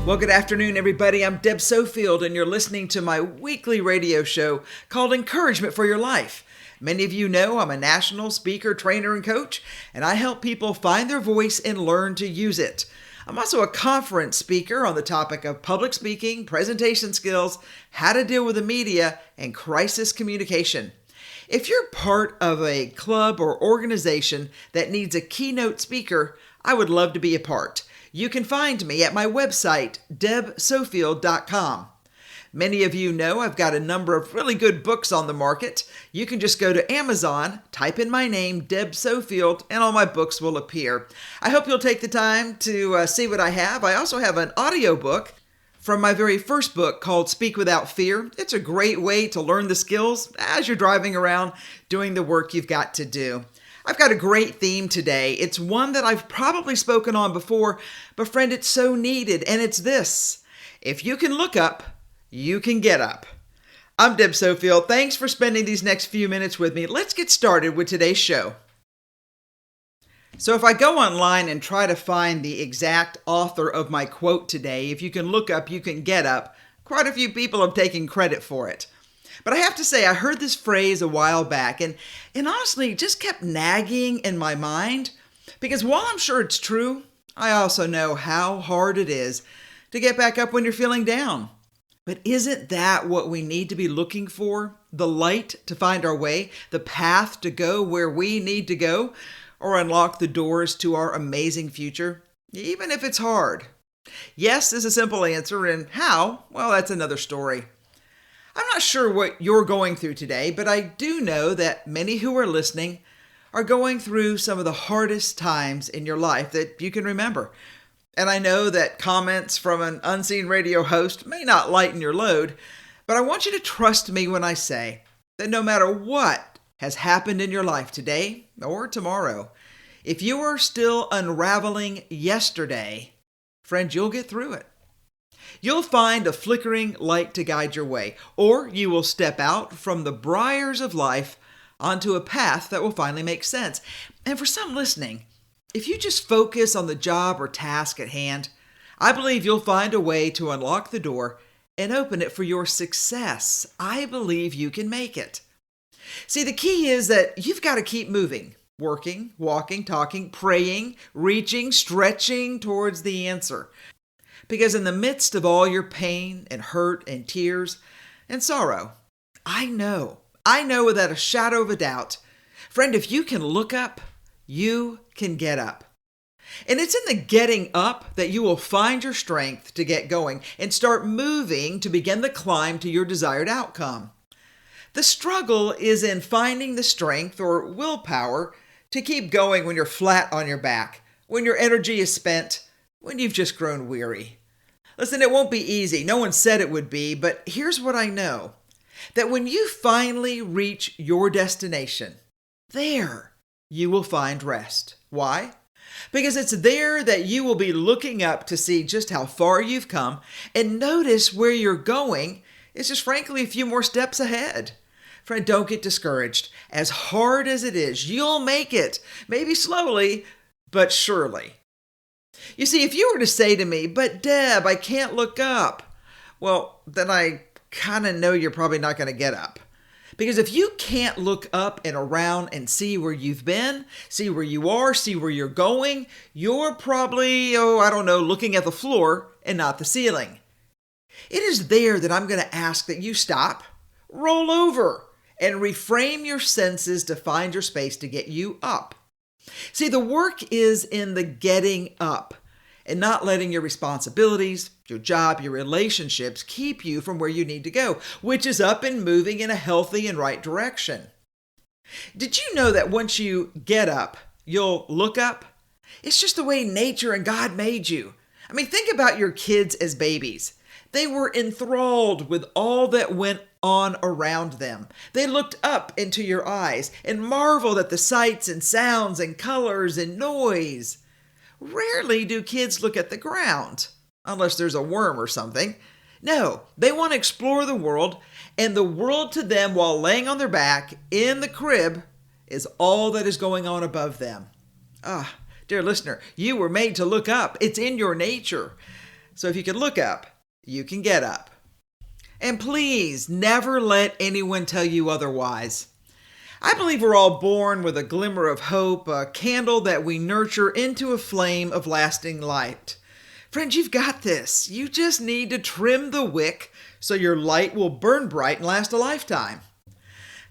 Well, good afternoon, everybody. I'm Deb Sofield, and you're listening to my weekly radio show called Encouragement for Your Life. Many of you know I'm a national speaker, trainer, and coach, and I help people find their voice and learn to use it. I'm also a conference speaker on the topic of public speaking, presentation skills, how to deal with the media, and crisis communication. If you're part of a club or organization that needs a keynote speaker, I would love to be a part. You can find me at my website, debsofield.com. Many of you know I've got a number of really good books on the market. You can just go to Amazon, type in my name, Deb Sofield, and all my books will appear. I hope you'll take the time to see what I have. I also have an audiobook from my very first book called Speak Without Fear. It's a great way to learn the skills as you're driving around doing the work you've got to do. I've got a great theme today. It's one that I've probably spoken on before, but friend, it's so needed, and it's this. If you can look up, you can get up. I'm Deb Sofield. Thanks for spending these next few minutes with me. Let's get started with today's show. So if I go online and try to find the exact author of my quote today, if you can look up, you can get up, quite a few people have taken credit for it. But I have to say, I heard this phrase a while back and honestly just kept nagging in my mind because while I'm sure it's true, I also know how hard it is to get back up when you're feeling down. But isn't that what we need to be looking for? The light to find our way, the path to go where we need to go, or unlock the doors to our amazing future, even if it's hard? Yes is a simple answer, and how? Well, that's another story. I'm not sure what you're going through today, but I do know that many who are listening are going through some of the hardest times in your life that you can remember. And I know that comments from an unseen radio host may not lighten your load, but I want you to trust me when I say that no matter what has happened in your life today or tomorrow, if you are still unraveling yesterday, friend, you'll get through it. You'll find a flickering light to guide your way, or you will step out from the briars of life onto a path that will finally make sense. And for some listening, if you just focus on the job or task at hand, I believe you'll find a way to unlock the door and open it for your success. I believe you can make it. See, the key is that you've got to keep moving, working, walking, talking, praying, reaching, stretching towards the answer. Because in the midst of all your pain and hurt and tears and sorrow, I know without a shadow of a doubt, friend, if you can look up, you can get up. And it's in the getting up that you will find your strength to get going and start moving to begin the climb to your desired outcome. The struggle is in finding the strength or willpower to keep going when you're flat on your back, when your energy is spent, when you've just grown weary. Listen, it won't be easy. No one said it would be, but here's what I know. That when you finally reach your destination, there you will find rest. Why? Because it's there that you will be looking up to see just how far you've come and notice where you're going is just frankly a few more steps ahead. Friend, don't get discouraged. As hard as it is, you'll make it. Maybe slowly, but surely. You see, if you were to say to me, but Deb, I can't look up, well, then I kind of know you're probably not going to get up. Because if you can't look up and around and see where you've been, see where you are, see where you're going, you're probably, looking at the floor and not the ceiling. It is there that I'm going to ask that you stop, roll over, and reframe your senses to find your space to get you up. See, the work is in the getting up and not letting your responsibilities, your job, your relationships keep you from where you need to go, which is up and moving in a healthy and right direction. Did you know that once you get up, you'll look up? It's just the way nature and God made you. I mean, think about your kids as babies. They were enthralled with all that went on around them. They looked up into your eyes and marveled at the sights and sounds and colors and noise. Rarely do kids look at the ground, unless there's a worm or something. No, they want to explore the world, and the world to them while laying on their back in the crib is all that is going on above them. Dear listener, you were made to look up. It's in your nature. So if you can look up, you can get up. And please never let anyone tell you otherwise. I believe we're all born with a glimmer of hope, a candle that we nurture into a flame of lasting light. Friends, you've got this. You just need to trim the wick so your light will burn bright and last a lifetime.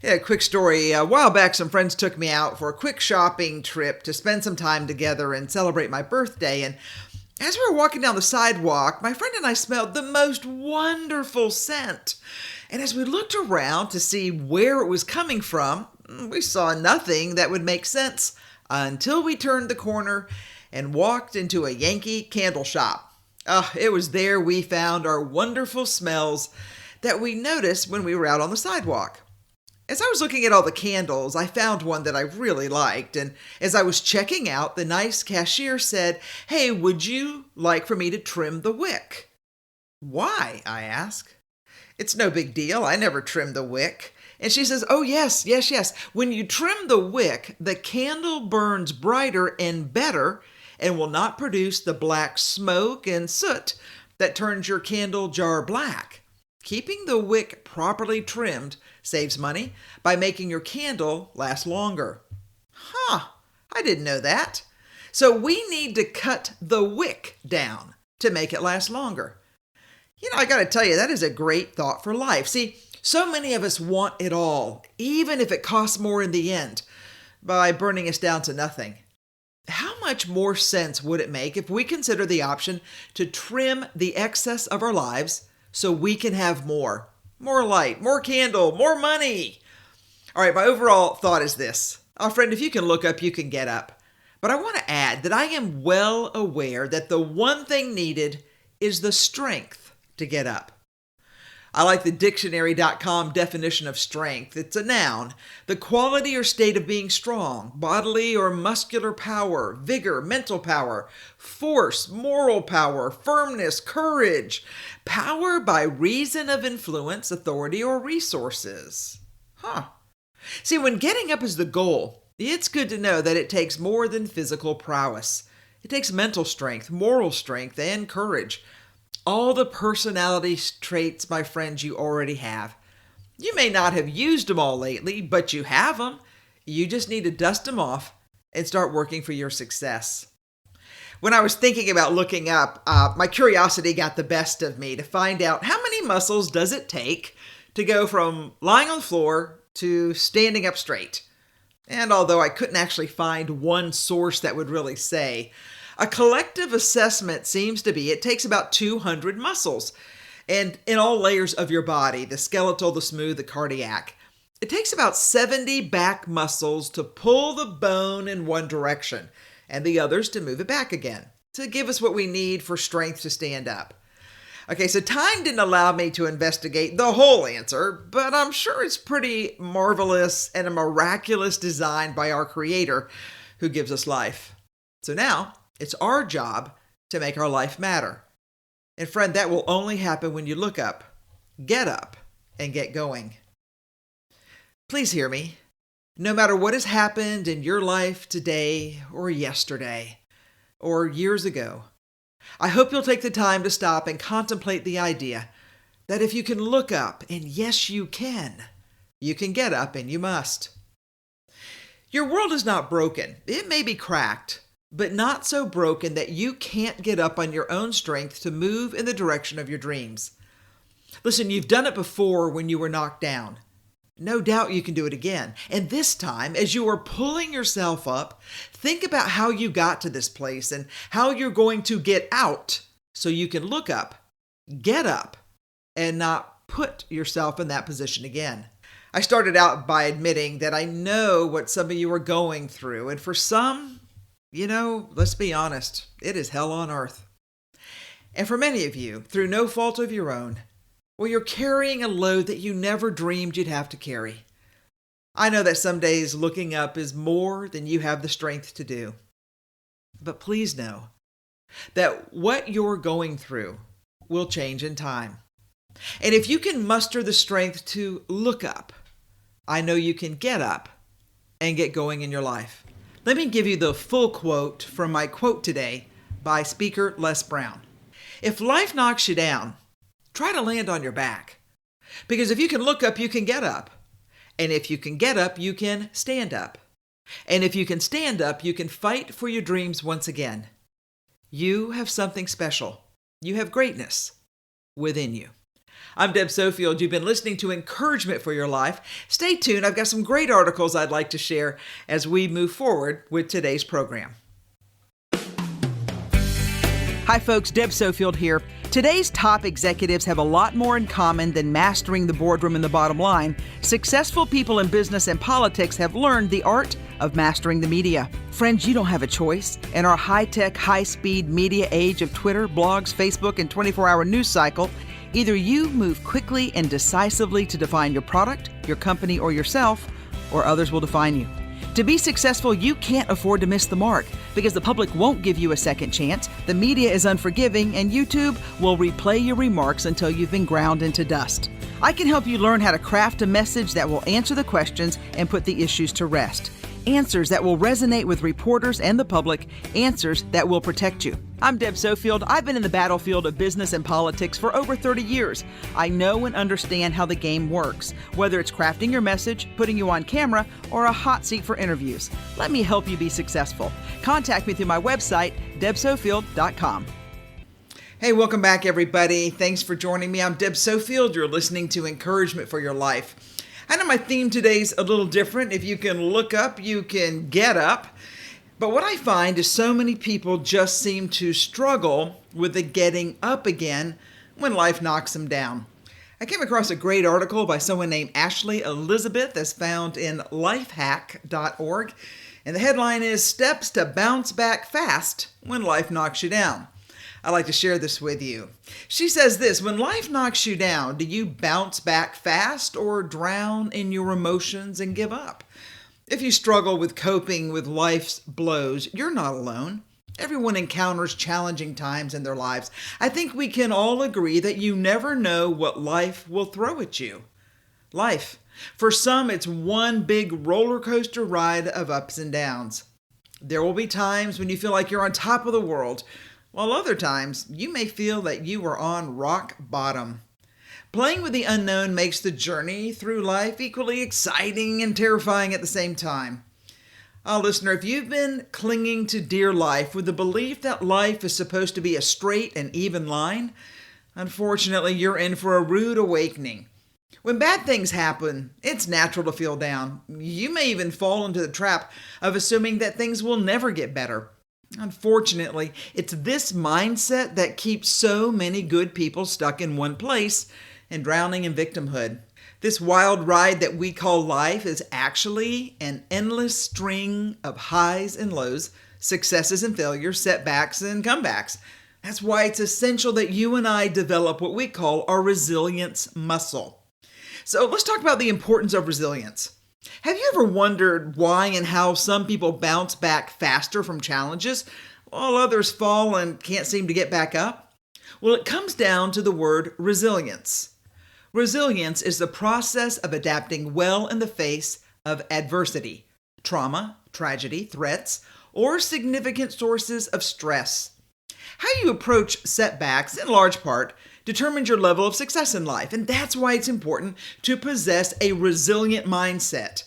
Yeah, a quick story. A while back, some friends took me out for a quick shopping trip to spend some time together and celebrate my birthday. And as we were walking down the sidewalk, my friend and I smelled the most wonderful scent. And as we looked around to see where it was coming from, we saw nothing that would make sense until we turned the corner and walked into a Yankee candle shop. It was there we found our wonderful smells that we noticed when we were out on the sidewalk. As I was looking at all the candles, I found one that I really liked, and as I was checking out, the nice cashier said, "Hey, would you like for me to trim the wick?" "Why?" I asked. "It's no big deal. I never trim the wick." And she says, "Oh, yes. When you trim the wick, the candle burns brighter and better and will not produce the black smoke and soot that turns your candle jar black. Keeping the wick properly trimmed saves money by making your candle last longer." I didn't know that. So we need to cut the wick down to make it last longer. I got to tell you, that is a great thought for life. See, so many of us want it all, even if it costs more in the end, by burning us down to nothing. How much more sense would it make if we consider the option to trim the excess of our lives so we can have more? More light, more candle, more money. All right, my overall thought is this. Friend, if you can look up, you can get up. But I want to add that I am well aware that the one thing needed is the strength to get up. I like the dictionary.com definition of strength. It's a noun, the quality or state of being strong, bodily or muscular power, vigor, mental power, force, moral power, firmness, courage, power by reason of influence, authority, or resources. See, when getting up is the goal, it's good to know that it takes more than physical prowess. It takes mental strength, moral strength, and courage. All the personality traits, my friends, you already have. You may not have used them all lately, but you have them. You just need to dust them off and start working for your success. When I was thinking about looking up, my curiosity got the best of me to find out how many muscles does it take to go from lying on the floor to standing up straight. And although I couldn't actually find one source that would really say, a collective assessment seems to be it takes about 200 muscles, and in all layers of your body, the skeletal, the smooth, the cardiac. It takes about 70 back muscles to pull the bone in one direction, and the others to move it back again, to give us what we need for strength to stand up. Okay, so time didn't allow me to investigate the whole answer, but I'm sure it's pretty marvelous and a miraculous design by our Creator who gives us life. So now, it's our job to make our life matter. And friend, that will only happen when you look up, get up, and get going. Please hear me. No matter what has happened in your life today or yesterday or years ago, I hope you'll take the time to stop and contemplate the idea that if you can look up, and yes, you can get up and you must. Your world is not broken. It may be cracked, but not so broken that you can't get up on your own strength to move in the direction of your dreams. Listen, you've done it before when you were knocked down. No doubt you can do it again. And this time, as you are pulling yourself up, think about how you got to this place and how you're going to get out so you can look up, get up, and not put yourself in that position again. I started out by admitting that I know what some of you are going through. And for some, let's be honest, it is hell on earth. And for many of you, through no fault of your own, you're carrying a load that you never dreamed you'd have to carry. I know that some days looking up is more than you have the strength to do. But please know that what you're going through will change in time. And if you can muster the strength to look up, I know you can get up and get going in your life. Let me give you the full quote from my quote today by speaker Les Brown. If life knocks you down, try to land on your back. Because if you can look up, you can get up. And if you can get up, you can stand up. And if you can stand up, you can fight for your dreams once again. You have something special. You have greatness within you. I'm Deb Sofield. You've been listening to Encouragement for Your Life. Stay tuned. I've got some great articles I'd like to share as we move forward with today's program. Hi folks, Deb Sofield here. Today's top executives have a lot more in common than mastering the boardroom and the bottom line. Successful people in business and politics have learned the art of mastering the media. Friends, you don't have a choice. In our high-tech, high-speed media age of Twitter, blogs, Facebook, and 24-hour news cycle, either you move quickly and decisively to define your product, your company, or yourself, or others will define you. To be successful, you can't afford to miss the mark because the public won't give you a second chance, the media is unforgiving, and YouTube will replay your remarks until you've been ground into dust. I can help you learn how to craft a message that will answer the questions and put the issues to rest. Answers that will resonate with reporters and the public, answers that will protect you. I'm Deb Sofield. I've been in the battlefield of business and politics for over 30 years. I know and understand how the game works, whether it's crafting your message, putting you on camera, or a hot seat for interviews. Let me help you be successful. Contact me through my website, debsofield.com. Hey, welcome back, everybody. Thanks for joining me. I'm Deb Sofield. You're listening to Encouragement for Your Life. I know my theme today's a little different. If you can look up, you can get up. But what I find is so many people just seem to struggle with the getting up again when life knocks them down. I came across a great article by someone named Ashley Elizabeth that's found in lifehack.org. And the headline is Steps to Bounce Back Fast When Life Knocks You Down. I'd like to share this with you. She says this: when life knocks you down, do you bounce back fast or drown in your emotions and give up? If you struggle with coping with life's blows, you're not alone. Everyone encounters challenging times in their lives. I think we can all agree that you never know what life will throw at you. Life. For some, it's one big roller coaster ride of ups and downs. There will be times when you feel like you're on top of the world, while other times, you may feel that you are on rock bottom. Playing with the unknown makes the journey through life equally exciting and terrifying at the same time. Listener, if you've been clinging to dear life with the belief that life is supposed to be a straight and even line, unfortunately, you're in for a rude awakening. When bad things happen, it's natural to feel down. You may even fall into the trap of assuming that things will never get better. Unfortunately, it's this mindset that keeps so many good people stuck in one place and drowning in victimhood. This wild ride that we call life is actually an endless string of highs and lows, successes and failures, setbacks and comebacks. That's why it's essential that you and I develop what we call our resilience muscle. So let's talk about the importance of resilience. Have you ever wondered why and how some people bounce back faster from challenges while others fall and can't seem to get back up? Well, it comes down to the word resilience. Resilience is the process of adapting well in the face of adversity, trauma, tragedy, threats, or significant sources of stress. How you approach setbacks, in large part, determines your level of success in life, and that's why it's important to possess a resilient mindset.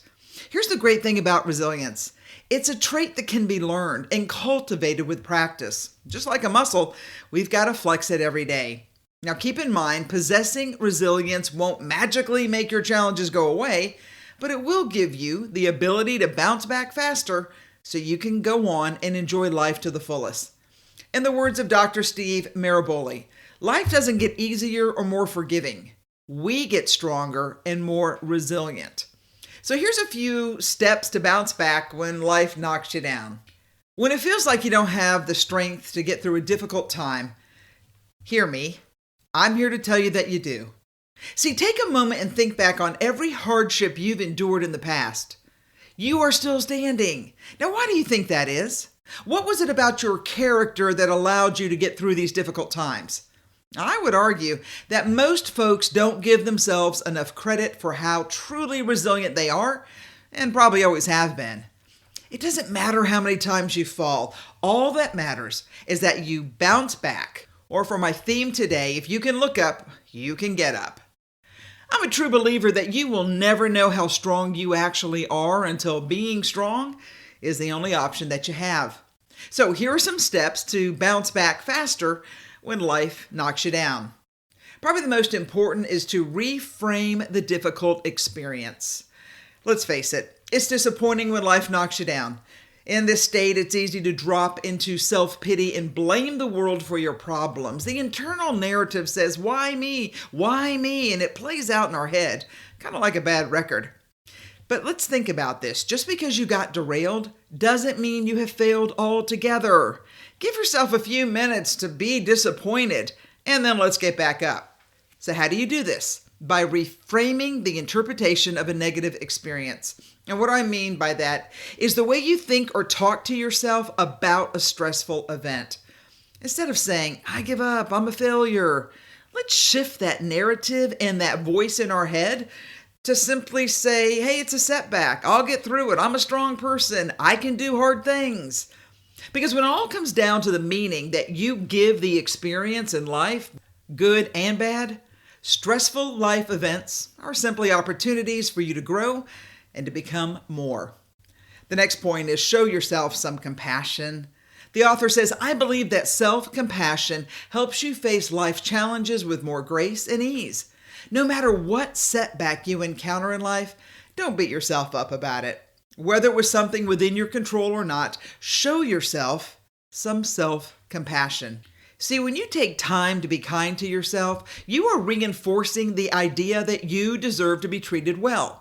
Here's the great thing about resilience. It's a trait that can be learned and cultivated with practice. Just like a muscle, we've got to flex it every day. Now keep in mind, possessing resilience won't magically make your challenges go away, but it will give you the ability to bounce back faster so you can go on and enjoy life to the fullest. In the words of Dr. Steve Maraboli, life doesn't get easier or more forgiving. We get stronger and more resilient. So here's a few steps to bounce back when life knocks you down. When it feels like you don't have the strength to get through a difficult time, hear me. I'm here to tell you that you do. See, take a moment and think back on every hardship you've endured in the past. You are still standing. Now, why do you think that is? What was it about your character that allowed you to get through these difficult times? I would argue that most folks don't give themselves enough credit for how truly resilient they are, and probably always have been. It doesn't matter how many times you fall. All that matters is that you bounce back. Or for my theme today, if you can look up, you can get up. I'm a true believer that you will never know how strong you actually are until being strong is the only option that you have. So here are some steps to bounce back faster when life knocks you down. Probably the most important is to reframe the difficult experience. Let's face it, it's disappointing when life knocks you down. In this state, it's easy to drop into self-pity and blame the world for your problems. The internal narrative says, why me? Why me? And it plays out in our head, kind of like a bad record. But let's think about this. Just because you got derailed doesn't mean you have failed altogether. Give yourself a few minutes to be disappointed, and then let's get back up. So how do you do this? By reframing the interpretation of a negative experience. And what I mean by that is the way you think or talk to yourself about a stressful event. Instead of saying, I give up, I'm a failure, let's shift that narrative and that voice in our head to simply say, hey, it's a setback. I'll get through it. I'm a strong person. I can do hard things. Because when it all comes down to the meaning that you give the experience in life, good and bad, stressful life events are simply opportunities for you to grow and to become more. The next point is show yourself some compassion. The author says, I believe that self-compassion helps you face life challenges with more grace and ease. No matter what setback you encounter in life, don't beat yourself up about it. Whether it was something within your control or not, show yourself some self-compassion. See, when you take time to be kind to yourself, you are reinforcing the idea that you deserve to be treated well.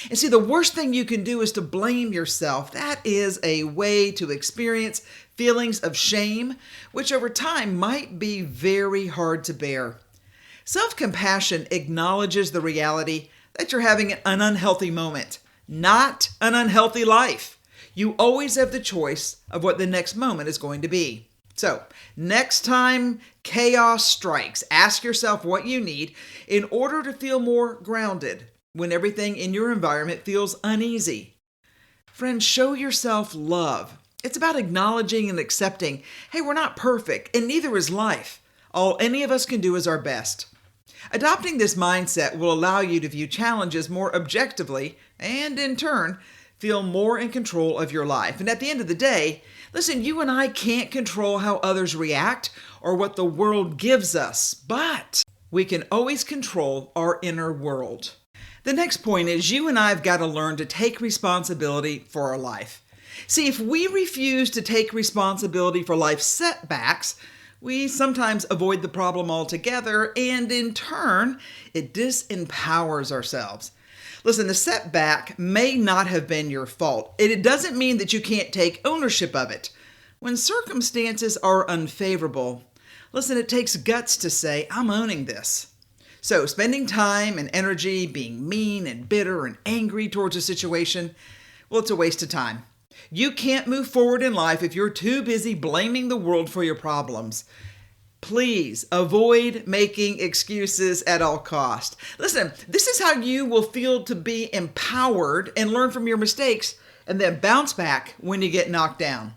And see, the worst thing you can do is to blame yourself. That is a way to experience feelings of shame, which over time might be very hard to bear. Self-compassion acknowledges the reality that you're having an unhealthy moment, not an unhealthy life. You always have the choice of what the next moment is going to be. So, next time chaos strikes, ask yourself what you need in order to feel more grounded when everything in your environment feels uneasy. Friends, show yourself love. It's about acknowledging and accepting, hey, we're not perfect, and neither is life. All any of us can do is our best. Adopting this mindset will allow you to view challenges more objectively and, in turn, feel more in control of your life. And at the end of the day, listen, you and I can't control how others react or what the world gives us, but we can always control our inner world. The next point is you and I have got to learn to take responsibility for our life. See, if we refuse to take responsibility for life's setbacks, we sometimes avoid the problem altogether, and in turn, it disempowers ourselves. Listen, the setback may not have been your fault. It doesn't mean that you can't take ownership of it. When circumstances are unfavorable, listen, it takes guts to say, I'm owning this. So spending time and energy being mean and bitter and angry towards a situation, well, it's a waste of time. You can't move forward in life if you're too busy blaming the world for your problems. Please avoid making excuses at all cost. Listen, this is how you will feel to be empowered and learn from your mistakes and then bounce back when you get knocked down.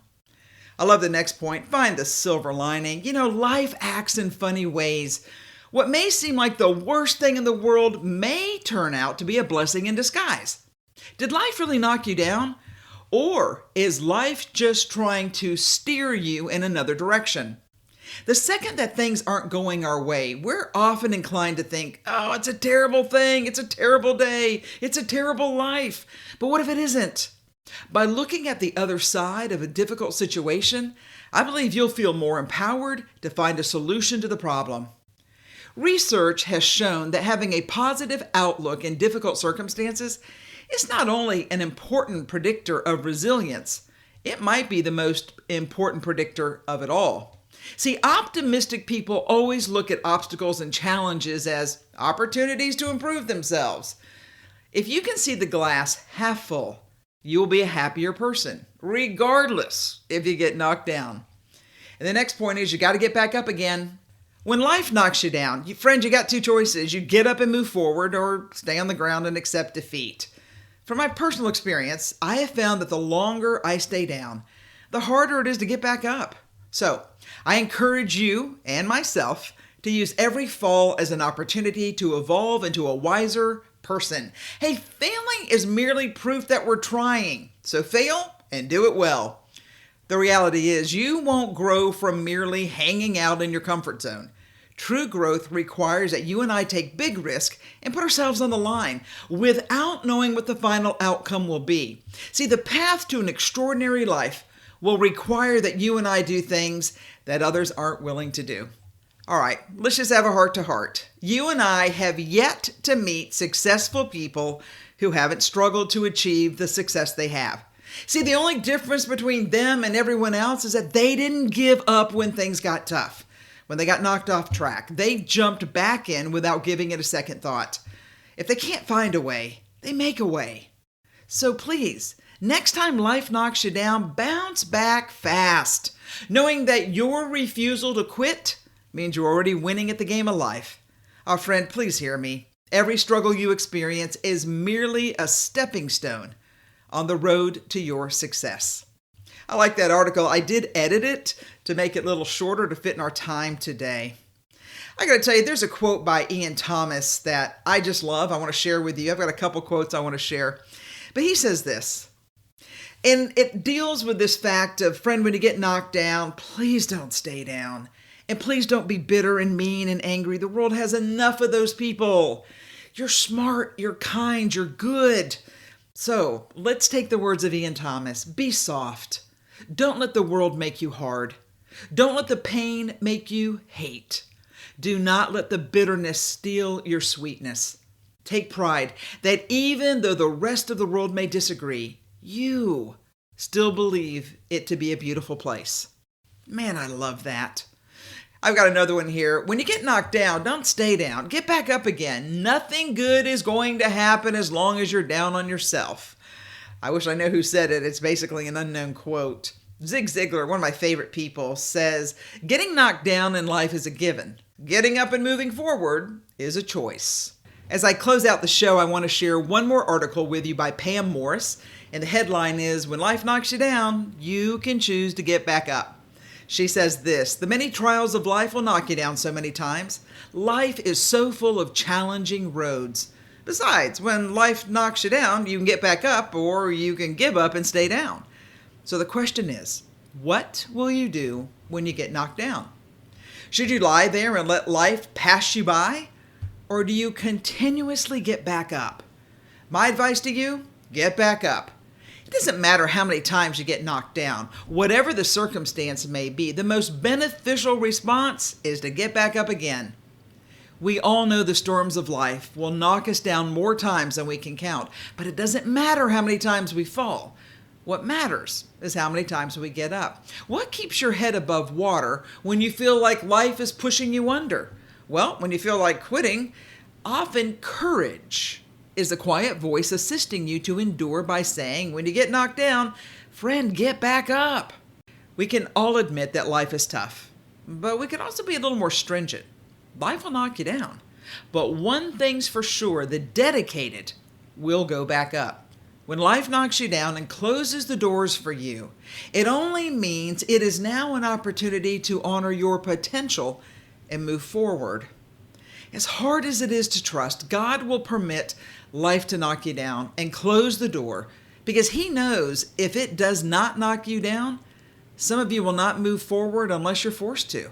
I love the next point. Find the silver lining. Life acts in funny ways. What may seem like the worst thing in the world may turn out to be a blessing in disguise. Did life really knock you down? Or is life just trying to steer you in another direction? The second that things aren't going our way, we're often inclined to think, oh, it's a terrible thing, it's a terrible day, it's a terrible life. But what if it isn't? By looking at the other side of a difficult situation, I believe you'll feel more empowered to find a solution to the problem. Research has shown that having a positive outlook in difficult circumstances is not only an important predictor of resilience, it might be the most important predictor of it all. See, optimistic people always look at obstacles and challenges as opportunities to improve themselves. If you can see the glass half full, you will be a happier person, regardless if you get knocked down. And the next point is you got to get back up again. When life knocks you down, friends, you got two choices. You get up and move forward or stay on the ground and accept defeat. From my personal experience, I have found that the longer I stay down, the harder it is to get back up. So, I encourage you and myself to use every fall as an opportunity to evolve into a wiser person. Hey, failing is merely proof that we're trying. So fail and do it well. The reality is you won't grow from merely hanging out in your comfort zone. True growth requires that you and I take big risk and put ourselves on the line without knowing what the final outcome will be. See, the path to an extraordinary life will require that you and I do things that others aren't willing to do. All right, let's just have a heart-to-heart. You and I have yet to meet successful people who haven't struggled to achieve the success they have. See, the only difference between them and everyone else is that they didn't give up when things got tough. When they got knocked off track, they jumped back in without giving it a second thought. If they can't find a way, they make a way. So please, next time life knocks you down, bounce back fast, knowing that your refusal to quit means you're already winning at the game of life. Our friend, please hear me. Every struggle you experience is merely a stepping stone on the road to your success. I like that article. I did edit it to make it a little shorter to fit in our time today. I got to tell you, there's a quote by Ian Thomas that I just love. I want to share with you. I've got a couple quotes I want to share. But he says this, and it deals with this fact of, friend, when you get knocked down, please don't stay down. And please don't be bitter and mean and angry. The world has enough of those people. You're smart, you're kind, you're good. So let's take the words of Ian Thomas. Be soft. Don't let the world make you hard. Don't let the pain make you hate. Do not let the bitterness steal your sweetness. Take pride that even though the rest of the world may disagree, you still believe it to be a beautiful place. Man, I love that. I've got another one here. When you get knocked down, don't stay down. Get back up again. Nothing good is going to happen as long as you're down on yourself. I wish I knew who said it. It's basically an unknown quote. Zig Ziglar, one of my favorite people, says, getting knocked down in life is a given. Getting up and moving forward is a choice. As I close out the show, I want to share one more article with you by Pam Morris. And the headline is, when life knocks you down, you can choose to get back up. She says this, the many trials of life will knock you down so many times. Life is so full of challenging roads. Besides, when life knocks you down, you can get back up or you can give up and stay down. So the question is, what will you do when you get knocked down? Should you lie there and let life pass you by? Or do you continuously get back up? My advice to you, get back up. It doesn't matter how many times you get knocked down. Whatever the circumstance may be, the most beneficial response is to get back up again. We all know the storms of life will knock us down more times than we can count, but it doesn't matter how many times we fall. What matters is how many times we get up. What keeps your head above water when you feel like life is pushing you under? Well, when you feel like quitting, often courage is the quiet voice assisting you to endure by saying, when you get knocked down, friend, get back up. We can all admit that life is tough, but we can also be a little more stringent. Life will knock you down, but one thing's for sure, the dedicated will go back up. When life knocks you down and closes the doors for you, it only means it is now an opportunity to honor your potential and move forward. As hard as it is to trust, God will permit life to knock you down and close the door because He knows if it does not knock you down, some of you will not move forward unless you're forced to.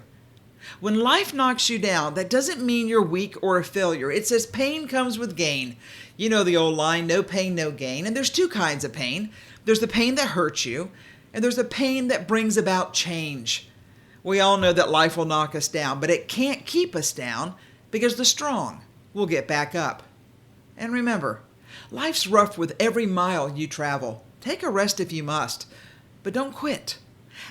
When life knocks you down, that doesn't mean you're weak or a failure. It says pain comes with gain. You know the old line, no pain, no gain. And there's two kinds of pain. There's the pain that hurts you, and there's the pain that brings about change. We all know that life will knock us down, but it can't keep us down because the strong will get back up. And remember, life's rough with every mile you travel. Take a rest if you must, but don't quit.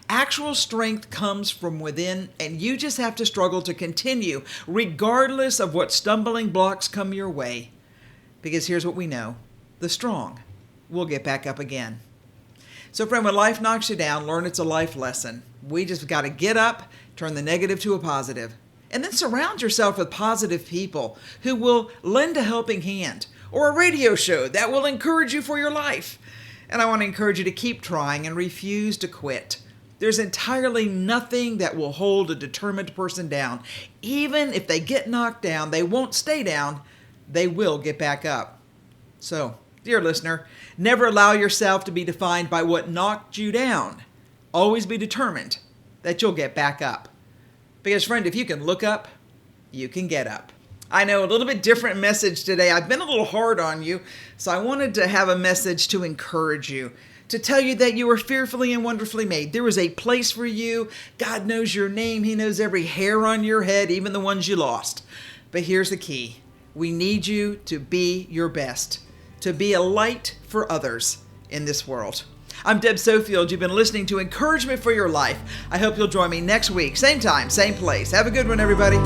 Actual strength comes from within, and you just have to struggle to continue, regardless of what stumbling blocks come your way. Because here's what we know, the strong will get back up again. So friend, when life knocks you down, learn it's a life lesson. We just got to get up, turn the negative to a positive. And then surround yourself with positive people who will lend a helping hand, or a radio show that will encourage you for your life. And I want to encourage you to keep trying and refuse to quit. There's entirely nothing that will hold a determined person down. Even if they get knocked down, they won't stay down. They will get back up. So, dear listener, never allow yourself to be defined by what knocked you down. Always be determined that you'll get back up. Because, friend, if you can look up, you can get up. I know, a little bit different message today. I've been a little hard on you, so I wanted to have a message to encourage you, to tell you that you were fearfully and wonderfully made. There is a place for you. God knows your name. He knows every hair on your head, even the ones you lost. But here's the key. We need you to be your best, to be a light for others in this world. I'm Deb Sofield. You've been listening to Encouragement for Your Life. I hope you'll join me next week. Same time, same place. Have a good one, everybody.